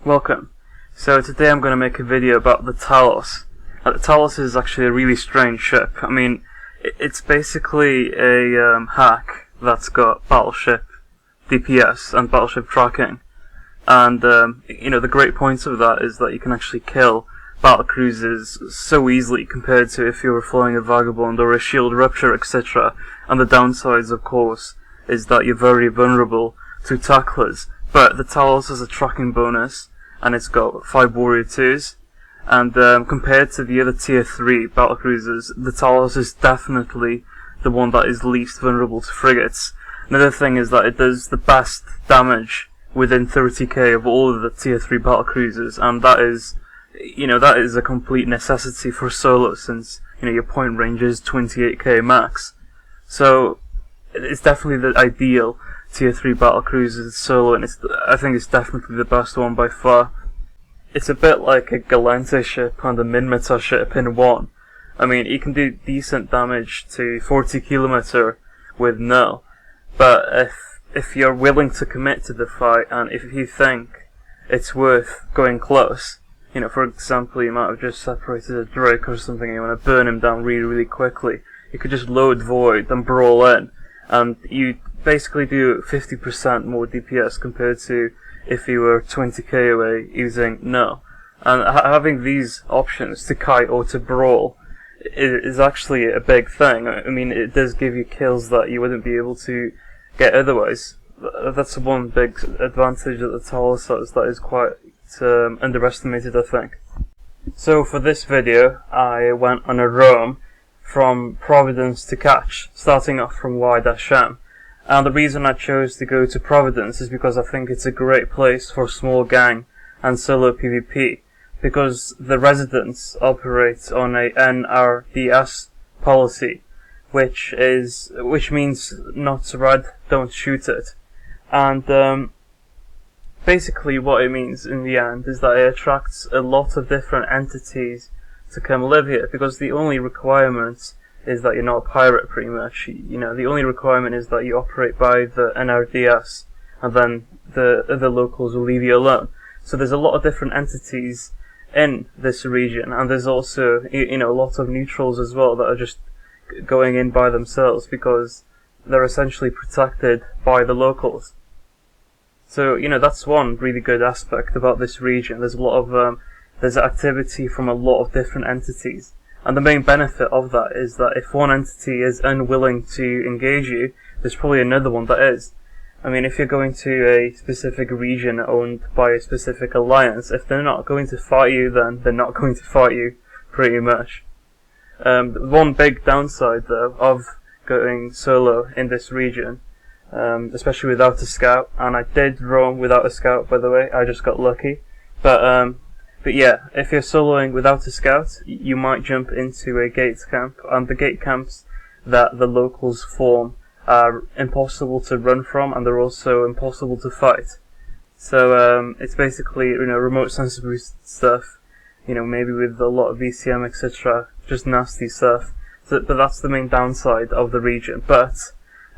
Welcome. So today I'm going to make a video about the Talos. The Talos is actually a really strange ship. I mean, it's basically a hack that's got battleship DPS and battleship tracking. And, the great point of that is that you can actually kill battle cruisers so easily compared to if you were flying a Vagabond or a Shield Rupture, etc. And the downsides, of course, is that you're very vulnerable to tacklers. But the Talos has a tracking bonus, and it's got 5 Warrior 2s. And compared to the other Tier 3 battlecruisers, the Talos is definitely the one that is least vulnerable to frigates. Another thing is that it does the best damage within 30k of all of the Tier 3 battlecruisers, and that is a complete necessity for solo, since your point range is 28k max. So it's definitely the ideal Tier 3 battlecruiser solo, and I think it's definitely the best one by far. It's a bit like a Galante ship and a Minmatar ship in one. I mean, you can do decent damage to 40 km with null, but if you're willing to commit to the fight, and if you think it's worth going close, for example, you might have just separated a Drake or something and you want to burn him down really, really quickly, you could just load Void and brawl in, and you basically do 50% more DPS compared to if you were 20k away using null. And having these options to kite or to brawl is actually a big thing. I mean, it does give you kills that you wouldn't be able to get otherwise. That's one big advantage that the Talos has that is quite underestimated, I think. So for this video, I went on a roam from Providence to Catch, starting off from Y-M. And the reason I chose to go to Providence is because I think it's a great place for small gang and solo PvP, because the residents operate on a NRDS policy, which means not red, don't shoot it. And basically what it means in the end is that it attracts a lot of different entities to come live here, because the only requirement is that you're not a pirate, pretty much. The only requirement is that you operate by the NRDS, and then the other locals will leave you alone. So there's a lot of different entities in this region, and there's also, a lot of neutrals as well that are just going in by themselves because they're essentially protected by the locals. So, that's one really good aspect about this region. There's a lot of, there's activity from a lot of different entities. And the main benefit of that is that if one entity is unwilling to engage you, there's probably another one that is. I mean, if you're going to a specific region owned by a specific alliance, if they're not going to fight you, then they're not going to fight you, pretty much. One big downside, though, of going solo in this region, especially without a scout, and I did roam without a scout, by the way, I just got lucky, but yeah, if you're soloing without a scout, you might jump into a gate camp, and the gate camps that the locals form are impossible to run from, and they're also impossible to fight. So it's basically remote sensor boost stuff, maybe with a lot of VCM, etc. Just nasty stuff. But that's the main downside of the region. But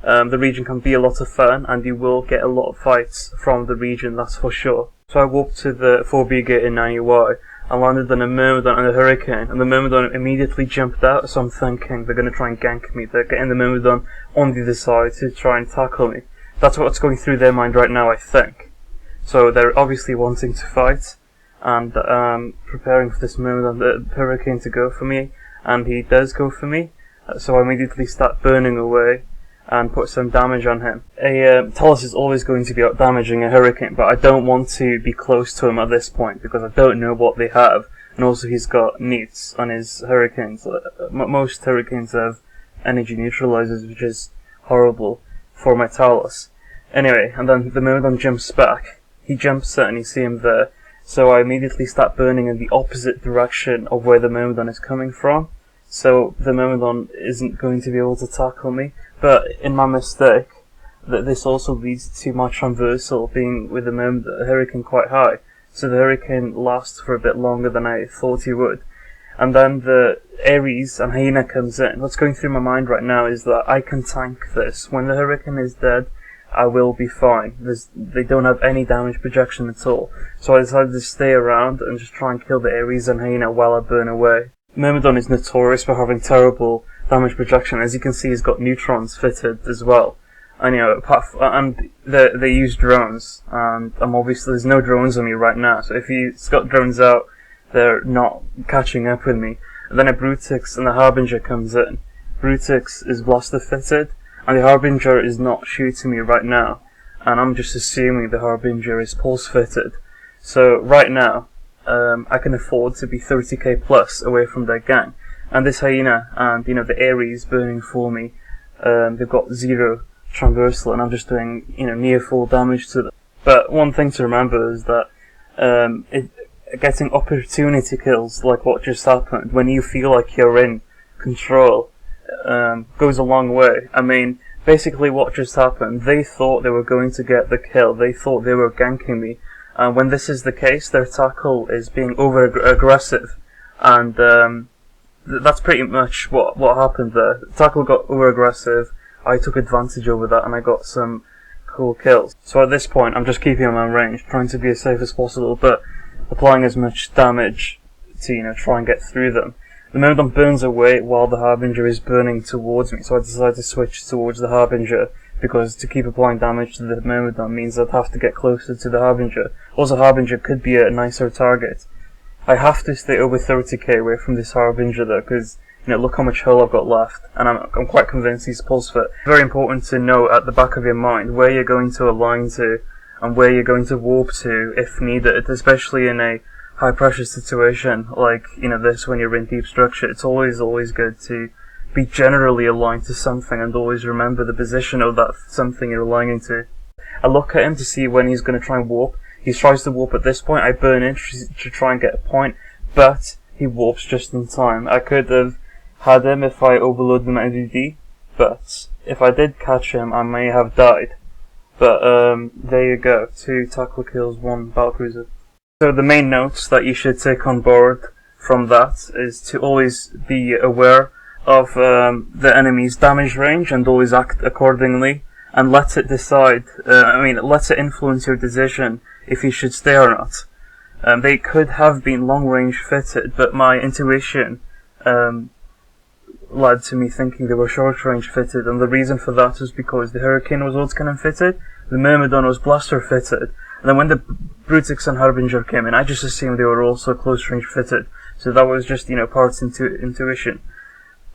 the region can be a lot of fun, and you will get a lot of fights from the region, that's for sure. So I walked to the 4B gate in 90Y and landed on a Myrmidon and a Hurricane, and the Myrmidon immediately jumped out, so I'm thinking they're going to try and gank me. They're getting the Myrmidon on the other side to try and tackle me. That's what's going through their mind right now, I think. So they're obviously wanting to fight, and preparing for this Myrmidon, the Hurricane, to go for me, and he does go for me, so I immediately start burning away and put some damage on him. Talos is always going to be out damaging a Hurricane, but I don't want to be close to him at this point because I don't know what they have, and also he's got neats on his Hurricanes. Most Hurricanes have energy neutralizers, which is horrible for my Talos. Anyway, and then the Myrmidon jumps back. He jumps it and you see him there, so I immediately start burning in the opposite direction of where the Myrmidon is coming from, so the Myrmidon isn't going to be able to tackle me. But in my mistake, that this also leads to my transversal being with the Hurricane quite high, so the Hurricane lasts for a bit longer than I thought he would. And then the Ares and Hyena comes in. What's going through my mind right now is that I can tank this. When the Hurricane is dead, I will be fine. They don't have any damage projection at all. So I decided to stay around and just try and kill the Ares and Hyena while I burn away. Myrmidon is notorious for having terrible damage projection. As you can see, he's got neutrons fitted as well. And they use drones, and obviously there's no drones on me right now, so if he's got drones out, they're not catching up with me. And then a Brutix and the Harbinger comes in. Brutix is blaster fitted, and the Harbinger is not shooting me right now, and I'm just assuming the Harbinger is pulse fitted. So right now, I can afford to be 30k plus away from their gang. And this Hyena and the Ares burning for me, they've got 0 transversal, and I'm just doing near full damage to them. But one thing to remember is that getting opportunity kills like what just happened when you feel like you're in control goes a long way. I mean, basically what just happened, they thought they were going to get the kill, they thought they were ganking me, and when this is the case, their tackle is being over aggressive, and that's pretty much what happened there. The tackle got over aggressive, I took advantage over that, and I got some cool kills. So at this point, I'm just keeping my range, trying to be as safe as possible, but applying as much damage to try and get through them. The Myrmidon burns away while the Harbinger is burning towards me, so I decided to switch towards the Harbinger, because to keep applying damage to the Myrmidon means I'd have to get closer to the Harbinger. Also, Harbinger could be a nicer target. I have to stay over 30k away from this Harbinger though, because look how much hull I've got left, and I'm quite convinced he's pulse fit. Very important to know at the back of your mind where you're going to align to and where you're going to warp to if needed, especially in a high pressure situation like this when you're in deep structure. It's always good to be generally aligned to something and always remember the position of that something you're aligning to. I look at him to see when he's going to try and warp. He tries to warp at this point, I burn in to try and get a point, but he warps just in time. I could have had him if I overloaded him at MVD, but if I did catch him, I may have died. But there you go, 2 tackle kills, 1 battlecruiser. So the main notes that you should take on board from that is to always be aware of the enemy's damage range and always act accordingly, and let it decide, let it influence your decision if you should stay or not. They could have been long range fitted, but my intuition led to me thinking they were short range fitted, and the reason for that was because the Hurricane was autocannon fitted, the Myrmidon was blaster fitted, and then when the Brutix and Harbinger came in, I just assumed they were also close range fitted, so that was just part intuition.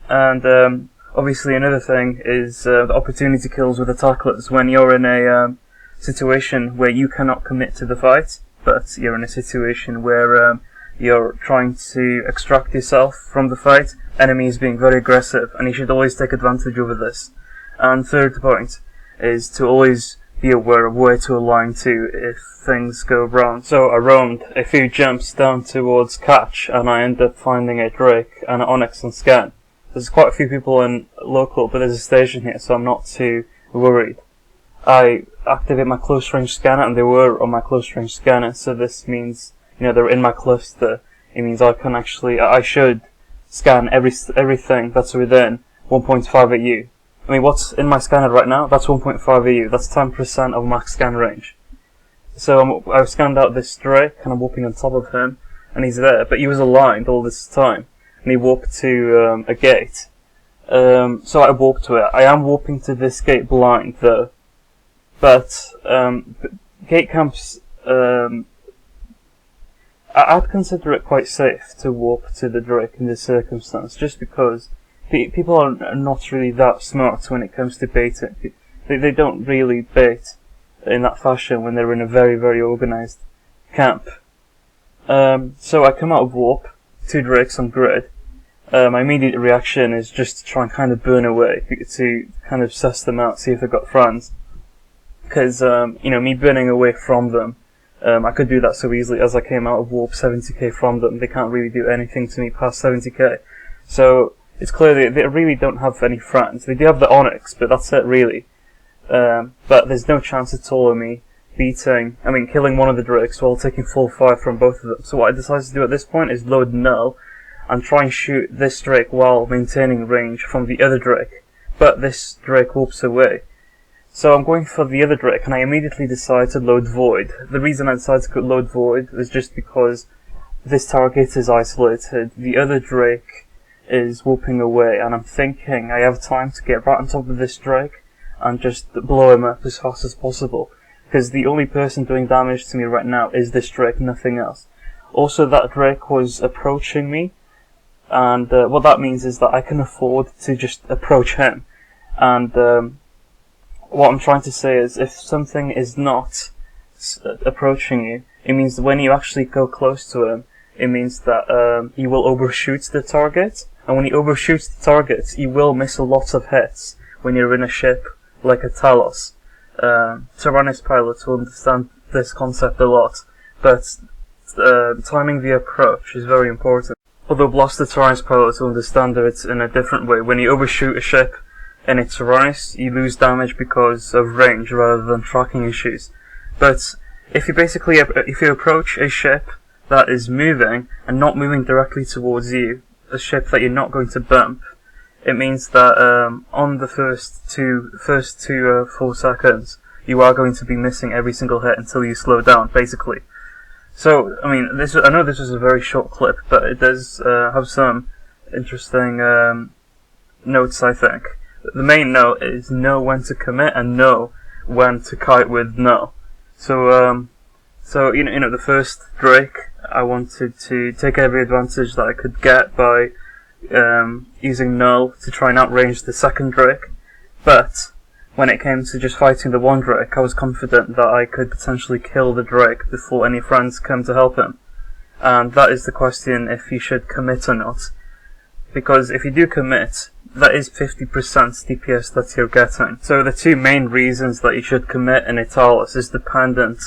And obviously another thing is the opportunity kills with the tacklers. When you're in a situation where you cannot commit to the fight, but you're in a situation where you're trying to extract yourself from the fight, enemy is being very aggressive, and you should always take advantage over this. And third point is to always be aware of where to align to if things go wrong. So I roamed a few jumps down towards Catch, and I ended up finding a Drake and an Onyx and Scan. There's quite a few people in local, but there's a station here, so I'm not too worried. I activate my close range scanner, and they were on my close range scanner, so this means they're in my cluster. It means I should scan everything that's within 1.5 AU. I mean, what's in my scanner right now? That's 1.5 AU. That's 10% of max scan range. So I've scanned out this Drake, and I'm warping on top of him, and he's there. But he was aligned all this time, and he warped to a gate. So I warped to it. I am warping to this gate blind though. But gate camps, I'd consider it quite safe to warp to the Drake in this circumstance, just because people are not really that smart when it comes to baiting. They don't really bait in that fashion when they're in a very, very organised camp. So I come out of warp, 2 Drakes on grid. My immediate reaction is just to try and kind of burn away, to kind of suss them out, see if they've got friends. Because, me burning away from them, I could do that so easily as I came out of warp 70k from them. They can't really do anything to me past 70k. So, it's clear they really don't have any friends. They do have the Onyx, but that's it really. But there's no chance at all of me killing one of the Drakes while taking full fire from both of them. So what I decided to do at this point is load null and try and shoot this Drake while maintaining range from the other Drake. But this Drake warps away. So I'm going for the other Drake, and I immediately decide to load Void. The reason I decided to load Void is just because this target is isolated, the other Drake is whooping away, and I'm thinking I have time to get right on top of this Drake and just blow him up as fast as possible. Because the only person doing damage to me right now is this Drake, nothing else. Also, that Drake was approaching me, and what that means is that I can afford to just approach him. And what I'm trying to say is, if something is not approaching you, it means that when you actually go close to him, it means that you will overshoot the target. And when you overshoot the target, you will miss a lot of hits when you're in a ship like a Talos. Tyrannus pilots will understand this concept a lot, but timing the approach is very important. Although Blaster Tyrannus pilots will understand it in a different way. When you overshoot a ship in a Tyrannus, you lose damage because of range rather than tracking issues. But if you approach a ship that is moving and not moving directly towards you, a ship that you're not going to bump, it means that on the first two 4 seconds, you are going to be missing every single hit until you slow down, basically. So, I mean, I know this is a very short clip, but it does have some interesting notes, I think. The main note is know when to commit and know when to kite with null. So you know, the first Drake, I wanted to take every advantage that I could get by using null to try and outrange the second Drake. But when it came to just fighting the one Drake, I was confident that I could potentially kill the Drake before any friends come to help him. And that is the question, if you should commit or not. Because if you do commit, that is 50% DPS that you're getting. So the two main reasons that you should commit in a Talos is dependent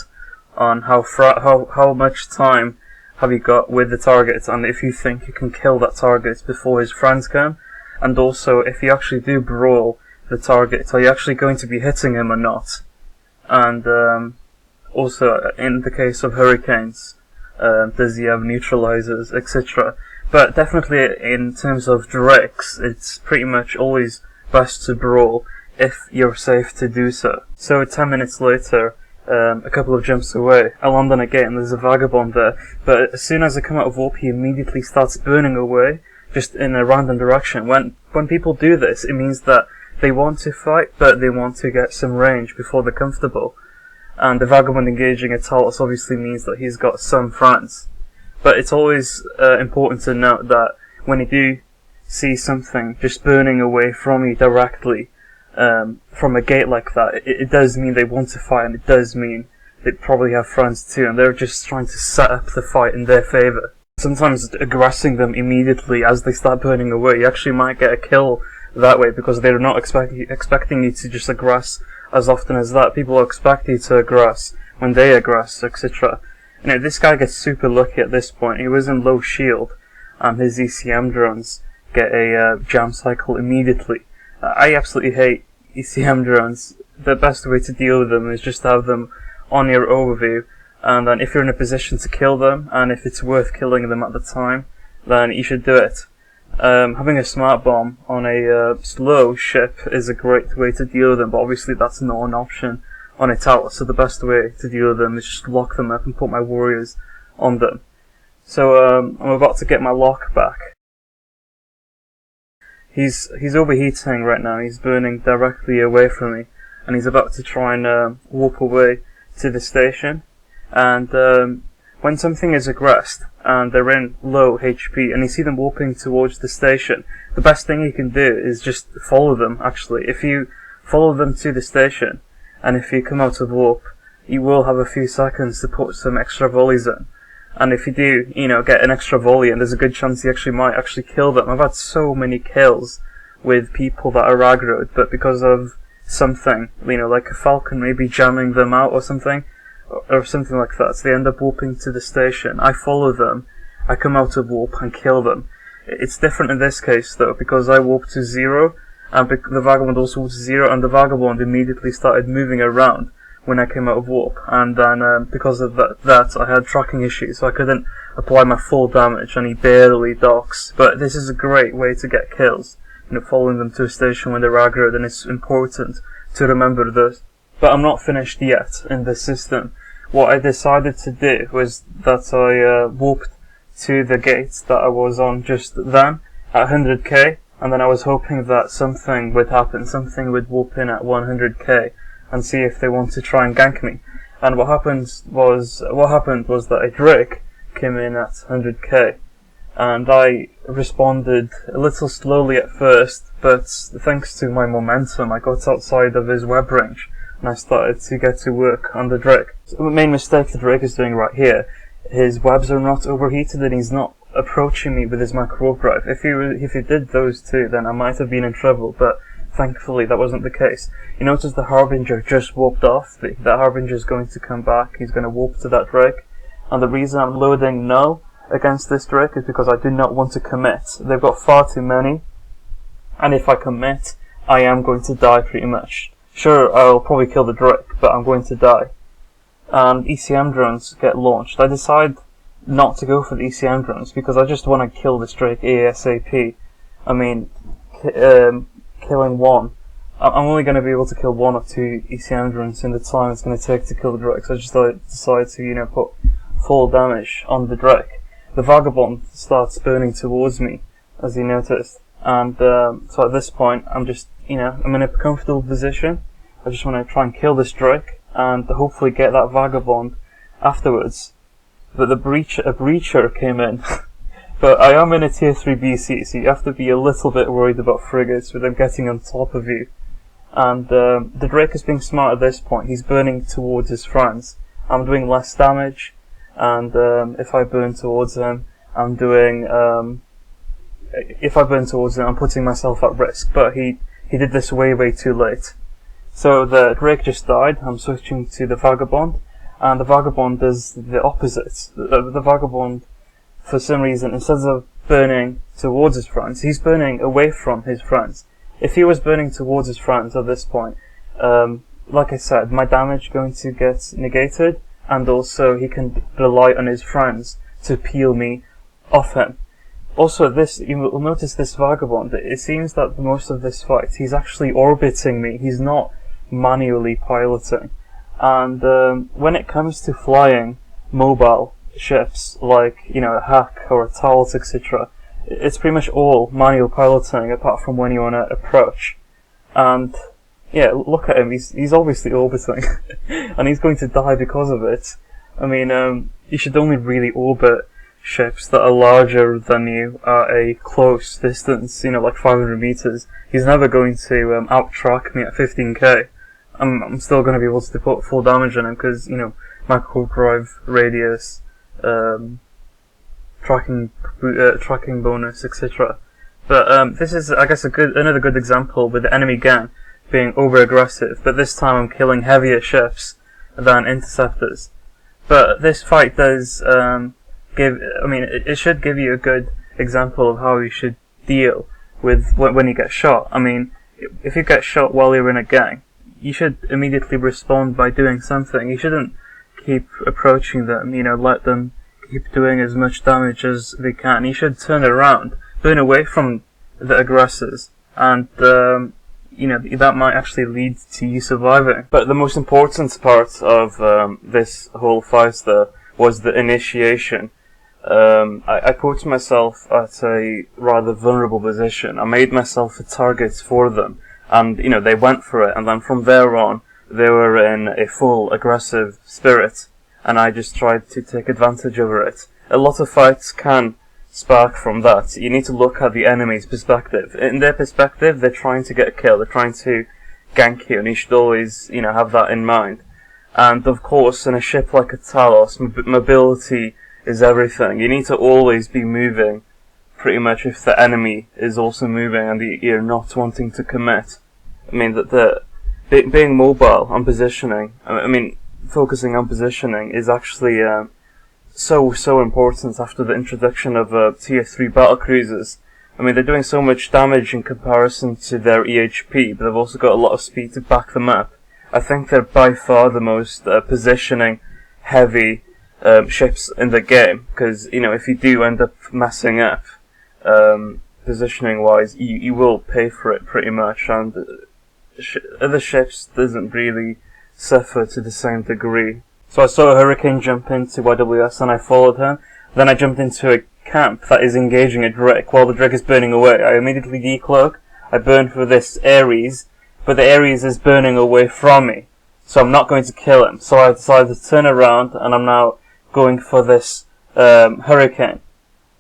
on how much time have you got with the target, and if you think you can kill that target before his friends come, and also if you actually do brawl the target, are you actually going to be hitting him or not? And also in the case of hurricanes, does he have neutralizers, etc. But definitely in terms of Drakes, it's pretty much always best to brawl if you're safe to do so. So 10 minutes later, a couple of jumps away, I land on a gate and there's a vagabond there, but as soon as I come out of warp, he immediately starts burning away, just in a random direction. When people do this, it means that they want to fight, but they want to get some range before they're comfortable. And the vagabond engaging a Talos obviously means that he's got some friends. But it's always important to note that when you do see something just burning away from you directly, from a gate like that, it does mean they want to fight, and it does mean they probably have friends too, and they're just trying to set up the fight in their favour. Sometimes aggressing them immediately as they start burning away, you actually might get a kill that way, because they're not expecting you to just aggress as often as that. People expect you to aggress when they aggress, etc. You know, this guy gets super lucky at this point. He was in low shield, and his ECM drones get a jam cycle immediately. I absolutely hate ECM drones. The best way to deal with them is just to have them on your overview, and then if you're in a position to kill them, and if it's worth killing them at the time, then you should do it. Having a smart bomb on a slow ship is a great way to deal with them, but obviously that's not an option on a Talos, so the best way to deal with them is just lock them up and put my warriors on them. So I'm about to get my lock back. He's overheating right now, he's burning directly away from me, and he's about to try and warp away to the station. And when something is aggressed and they're in low HP and you see them warping towards the station, the best thing you can do is just follow them, actually. If you follow them to the station, and if you come out of warp, you will have a few seconds to put some extra volleys in. And if you do, you know, get an extra volley, and there's a good chance you might actually kill them. I've had so many kills with people that are aggroed, but because of something, you know, like a falcon maybe jamming them out or something like that, so they end up warping to the station. I follow them, I come out of warp and kill them. It's different in this case though, because I warped to 0, and the vagabond also warped to 0, and the vagabond immediately started moving around when I came out of warp, and then because of that I had tracking issues, so I couldn't apply my full damage, and he barely docks. But this is a great way to get kills, following them to a station when they're aggro, then it's important to remember this. But I'm not finished yet in this system. What I decided to do was that I warped to the gate that I was on just then at 100k, and then I was hoping that something would happen, something would warp in at 100k and see if they want to try and gank me. And what happened was that a Drake came in at 100k, and I responded a little slowly at first, but thanks to my momentum I got outside of his web range and I started to get to work on the Drake. So the main mistake the Drake is doing right here, his webs are not overheated and he's not approaching me with his micro overdrive. If he did those two, then I might have been in trouble, but thankfully that wasn't the case. You notice the Harbinger just warped off. The Harbinger is going to come back, he's going to warp to that Drake, and the reason I'm loading null against this Drake is because I do not want to commit. They've got far too many, and if I commit, I am going to die pretty much. Sure, I'll probably kill the Drake, but I'm going to die. And ECM drones get launched. I decide not to go for the ECM drones because I just want to kill this Drake ASAP. I mean, killing one. I'm only going to be able to kill 1 or 2 ECM drones in the time it's going to take to kill the Drake, so I just decide to, put full damage on the Drake. The Vagabond starts burning towards me, as you noticed, and so at this point I'm just, I'm in a comfortable position. I just want to try and kill this Drake and hopefully get that Vagabond afterwards. But a breacher came in. But I am in a tier 3 BC, so you have to be a little bit worried about frigates with them getting on top of you. And the Drake is being smart at this point. He's burning towards his friends. I'm doing less damage, and if I burn towards him, I'm putting myself at risk. But he did this way too late. So the Drake just died. I'm switching to the Vagabond, and the Vagabond does the opposite. The Vagabond, for some reason, instead of burning towards his friends, he's burning away from his friends. If he was burning towards his friends at this point, like I said, my damage going to get negated, and also he can rely on his friends to peel me off him. Also, you will notice this Vagabond, it seems that most of this fight, he's actually orbiting me, he's not manually piloting. And when it comes to flying mobile ships, like, a Hack or a Talos, etc., it's pretty much all manual piloting, apart from when you want to approach. And yeah, look at him, he's obviously orbiting, and he's going to die because of it. I mean, you should only really orbit ships that are larger than you at a close distance, like 500 meters. He's never going to out-track me at 15k. I'm still going to be able to put full damage on him because, micro drive radius, tracking bonus, etc. But this is, I guess, another good example with the enemy gang being over-aggressive, but this time I'm killing heavier ships than interceptors. But this fight does it should give you a good example of how you should deal with when you get shot. I mean, if you get shot while you're in a gang, you should immediately respond by doing something. You shouldn't keep approaching them, let them keep doing as much damage as they can. You should turn around, burn away from the aggressors, and that might actually lead to you surviving. But the most important part of this whole fight there was the initiation. I put myself at a rather vulnerable position. I made myself a target for them, and they went for it, and then from there on they were in a full aggressive spirit, and I just tried to take advantage over it. A lot of fights can spark from that. You need to look at the enemy's perspective. In their perspective, they're trying to get a kill, they're trying to gank you, and you should always, have that in mind. And of course, in a ship like a Talos, mobility is everything. You need to always be moving, pretty much, if the enemy is also moving and you're not wanting to commit. I mean, being mobile on positioning, focusing on positioning is actually so important after the introduction of tier 3 battlecruisers. I mean, they're doing so much damage in comparison to their EHP, but they've also got a lot of speed to back them up. I think they're by far the most positioning heavy ships in the game, because if you do end up messing up, positioning wise, you will pay for it pretty much, and other ships doesn't really suffer to the same degree. So I saw a Hurricane jump into YWS and I followed him. Then I jumped into a camp that is engaging a Drake while the Drake is burning away. I immediately decloak. I burn for this Ares, but the Ares is burning away from me. So I'm not going to kill him. So I decided to turn around and I'm now going for this Hurricane.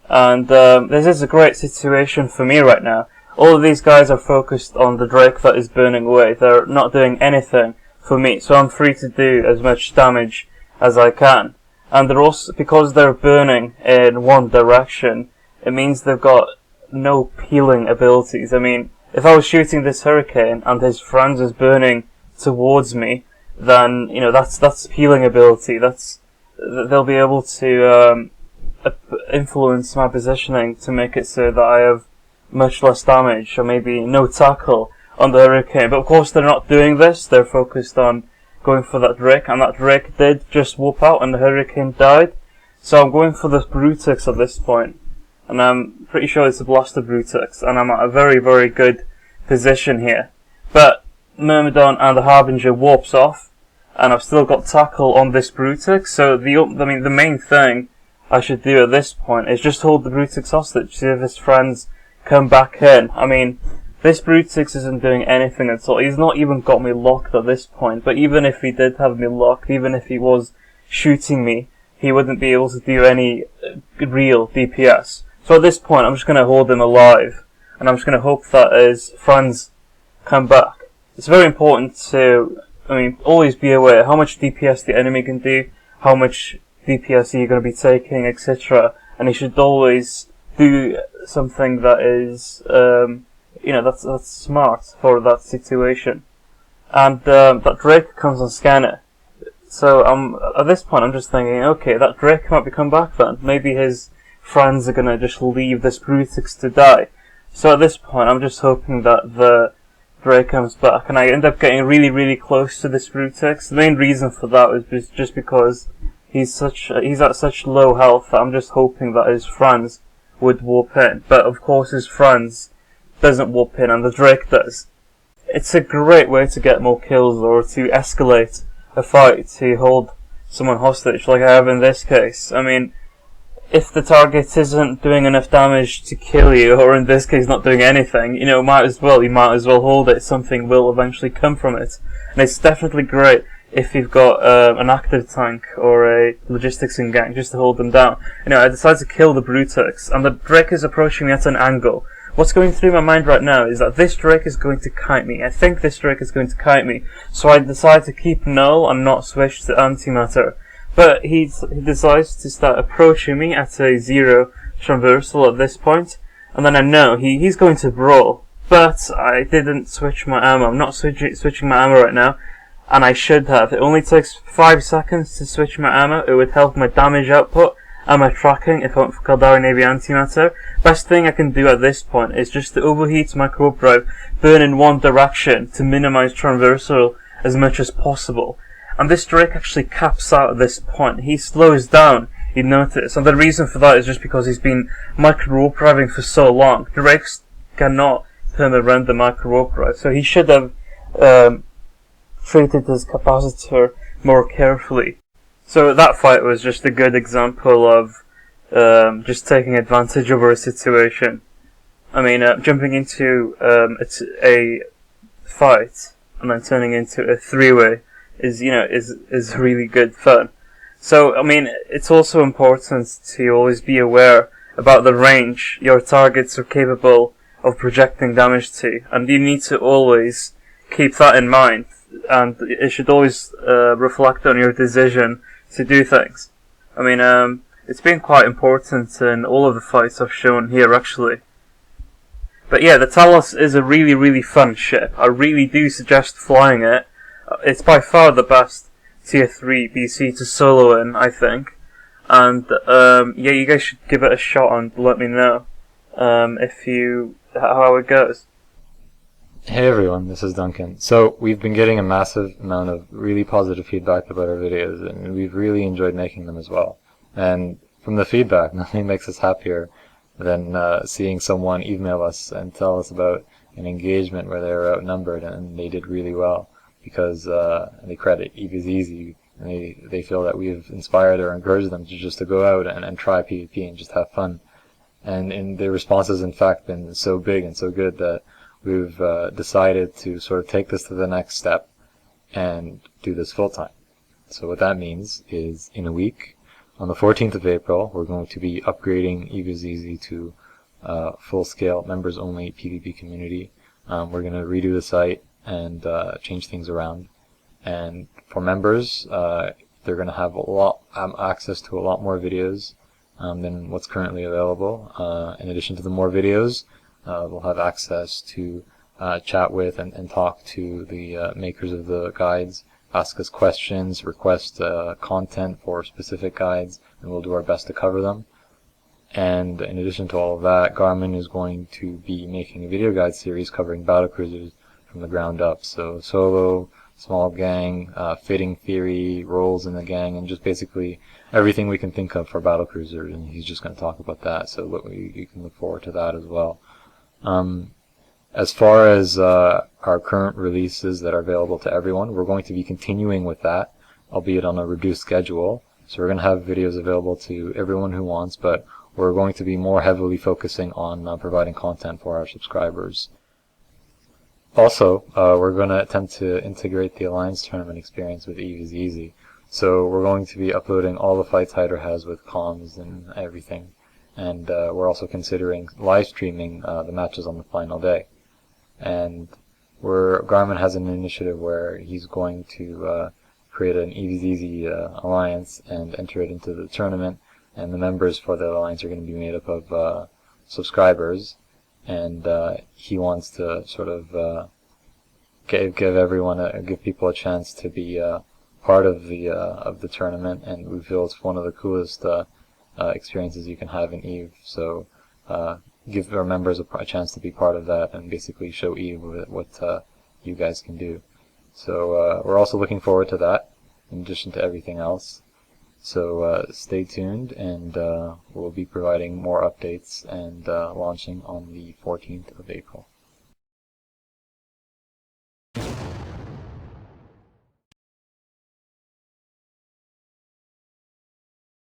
And this is a great situation for me right now. All of these guys are focused on the Drake that is burning away. They're not doing anything for me. So I'm free to do as much damage as I can. And they're also, because they're burning in one direction, it means they've got no peeling abilities. I mean, if I was shooting this Hurricane and his friends is burning towards me, then, you know, that's peeling ability. They'll be able to influence my positioning to make it so that I have much less damage, or maybe no tackle on the Hurricane. But of course they're not doing this. They're focused on going for that Drake, and that Drake did just whoop out and the Hurricane died. So I'm going for this Brutix at this point, and I'm pretty sure it's a Blaster Brutix, and I'm at a very, very good position here. But Myrmidon and the Harbinger warps off, and I've still got tackle on this Brutix, so the main thing I should do at this point is just hold the Brutix hostage, see if his friends come back in. I mean, this Brutix isn't doing anything at all. He's not even got me locked at this point, but even if he did have me locked, even if he was shooting me, he wouldn't be able to do any real DPS. So at this point, I'm just going to hold him alive, and I'm just going to hope that his friends come back. It's very important to, always be aware how much DPS the enemy can do, how much DPS you're going to be taking, etc. And you should always do something that is, that's smart for that situation. And that Drake comes on scanner. So at this point I'm just thinking, okay, that Drake might be come back then. Maybe his friends are going to just leave this Brutix to die. So at this point I'm just hoping that the Drake comes back, and I end up getting really, really close to this Brutix. The main reason for that is just because he's at such low health that I'm just hoping that his friends would warp in. But of course his friends doesn't warp in, and the Drake does. It's a great way to get more kills or to escalate a fight, to hold someone hostage like I have in this case. I mean, if the target isn't doing enough damage to kill you, or in this case not doing anything, you might as well hold it. Something will eventually come from it. And it's definitely great if you've got an active tank or a logistics in gang, just to hold them down. I decided to kill the Brutix, and the Drake is approaching me at an angle. What's going through my mind right now is that this Drake is going to kite me. I think this Drake is going to kite me. So I decide to keep null and not switch to antimatter. But he decides to start approaching me at a 0 transversal at this point. And then I know he's going to brawl. But I didn't switch my ammo. I'm not switching my ammo right now. And I should have. It only takes 5 seconds to switch my ammo. It would help my damage output and my tracking if I went for Caldari Navy Antimatter. Best thing I can do at this point is just to overheat my warp drive, burn in one direction to minimize transversal as much as possible. And this Drake actually caps out at this point. He slows down, you notice. And the reason for that is just because he's been micro-warp driving for so long. Drakes cannot perma-run the micro-warp drive, so he should have treated his capacitor more carefully. So that fight was just a good example of just taking advantage over a situation. Jumping into a fight and then turning into a three-way is really good fun. So it's also important to always be aware about the range your targets are capable of projecting damage to, and you need to always keep that in mind, and it should always reflect on your decision to do things. It's been quite important in all of the fights I've shown here, actually. But yeah, the Talos is a really, really fun ship. I really do suggest flying it. It's by far the best tier 3 BC to solo in, I think. And you guys should give it a shot and let me know how it goes. Hey everyone, this is Duncan. So we've been getting a massive amount of really positive feedback about our videos, and we've really enjoyed making them as well. And from the feedback, nothing makes us happier than seeing someone email us and tell us about an engagement where they were outnumbered and they did really well, because they credit Eve is easy, and they feel that we've inspired or encouraged them to go out and try PvP and just have fun. And the response has in fact been so big and so good that we've decided to sort of take this to the next step and do this full time. So what that means is, in a week, on the 14th of April, we're going to be upgrading Eve is Easy to full-scale members-only PvP community. We're going to redo the site and change things around. And for members, they're going to have access to a lot more videos than what's currently available. In addition to the more videos, they'll have access to chat with and talk to the makers of the guides, ask us questions, request content for specific guides, and we'll do our best to cover them. And in addition to all of that, Garmon is going to be making a video guide series covering battlecruisers from the ground up. So solo, small gang, fitting theory, roles in the gang, and just basically everything we can think of for battlecruisers, and he's just going to talk about that. So you can look forward to that as well. As far as our current releases that are available to everyone, we're going to be continuing with that, albeit on a reduced schedule. So we're going to have videos available to everyone who wants, but we're going to be more heavily focusing on providing content for our subscribers. Also, we're going to attempt to integrate the Alliance tournament experience with Eve is Easy. So we're going to be uploading all the fights Hyder has with comms and everything. And we're also considering live streaming the matches on the final day. And Garmon has an initiative where he's going to create an Eve is Easy alliance and enter it into the tournament. And the members for the alliance are going to be made up of subscribers. And he wants to sort of give people a chance to be part of the tournament. And we feel it's one of the coolest experiences you can have in Eve. So give our members a chance to be part of that and basically show Eve what you guys can do. So we're also looking forward to that, in addition to everything else. So stay tuned, and we'll be providing more updates and launching on the 14th of April.